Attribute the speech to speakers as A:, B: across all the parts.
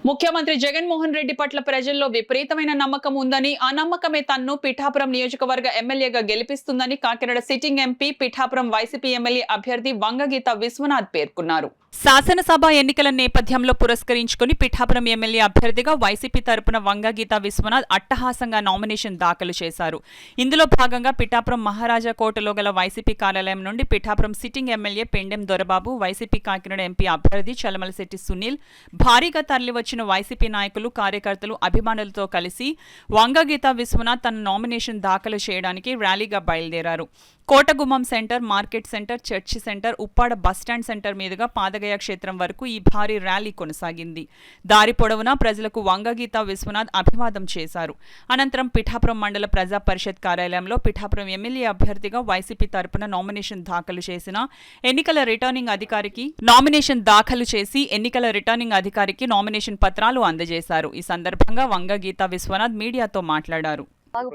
A: ముఖ్యమంత్రి జగన్మోహన్ రెడ్డి పట్ల ప్రజల్లో విపరీతమైన నమ్మకం ఉందని, ఆ నమ్మకమే తన్ను పిఠాపురం నియోజకవర్గ ఎమ్మెల్యేగా గెలిపిస్తుందని Kakinada sitting MP, Pithapuram YCP MLA అభ్యర్థి వంగగీత విశ్వనాథ్ పేర్కొన్నారు. శాసనసభ ఎన్నికల నేపథ్యంలో పురస్కరించుకుని పిఠాపురం ఎమ్మెల్యే అభ్యర్థిగా వైసీపీ తరపున వంగగీత విశ్వనాథ్ అట్టహాసంగా నామినేషన్ దాఖలు చేశారు. ఇందులో భాగంగా పిఠాపురం మహారాజా కోటలో గల వైసీపీ కార్యాలయం నుండి Pithapuram sitting MLA Pendem Dorababu, YCP Kakinada MP అభ్యర్థి చలమలశెట్టి సునీల్, భారీగా తరలివచ్చిన వైసీపీ నాయకులు, కార్యకర్తలు, అభిమానులతో కలిసి వంగగీత విశ్వనాథ్ తన నామినేషన్ దాఖలు చేయడానికి ర్యాలీగా బయలుదేరారు. Kotagummam centre, market centre, church centre, Uppada bus stand centre మీదుగా పాదగయ క్షేత్రం వరకు ఈ భారీ ర్యాలీ కొనసాగింది. దారి పొడవునా ప్రజలకు వంగగీత విశ్వనాథ్ అభివాదం చేశారు. అనంతరం పిఠాపురం మండల ప్రజా పరిషత్ కార్యాలయంలో పిఠాపురం ఎమ్మెల్యే అభ్యర్థిగా వైసీపీ తరపున నామినేషన్ దాఖలు చేసిన ఎన్నికల రిటర్నింగ్ అధికారికి నామినేషన్ పత్రాలు అందజేశారు. ఈ సందర్భంగా వంగగీత విశ్వనాథ్ మీడియాతో మాట్లాడారు.
B: మాకు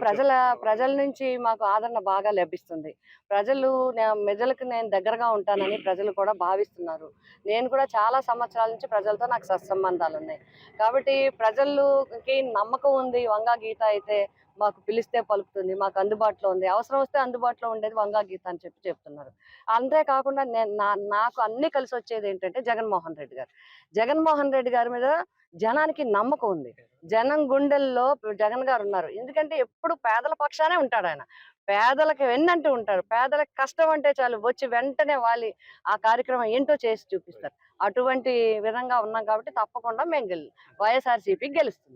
B: ప్రజల నుంచి మాకు ఆదరణ బాగా లభిస్తుంది. ప్రజలకు నేను దగ్గరగా ఉంటానని ప్రజలు కూడా భావిస్తున్నారు. నేను కూడా చాలా సంవత్సరాల నుంచి ప్రజలతో నాకు సత్సంబంధాలు ఉన్నాయి. కాబట్టి ప్రజలకి నమ్మకం ఉంది. వంగగీత అయితే మాకు పిలిస్తే పలుకుతుంది, మాకు అందుబాటులో ఉంది, అవసరం వస్తే అందుబాటులో ఉండేది వంగగీత అని చెప్తున్నారు. అంతేకాకుండా నాకు అన్ని కలిసి వచ్చేది ఏంటంటే జగన్మోహన్ రెడ్డి గారి మీద జనానికి నమ్మకం ఉంది. జనం గుండెల్లో జగన్ గారు ఉన్నారు. ఎందుకంటే ఎప్పుడు పేదల పక్షానే ఉంటాడు ఆయన. పేదలకు వెన్నంటూ ఉంటారు. పేదలకు కష్టం అంటే చాలు వచ్చి వెంటనే ఆ కార్యక్రమం ఏంటో చేసి చూపిస్తారు. అటువంటి విధంగా ఉన్నాం కాబట్టి తప్పకుండా మేము వైఎస్ఆర్సీపీ గెలుస్తుంది.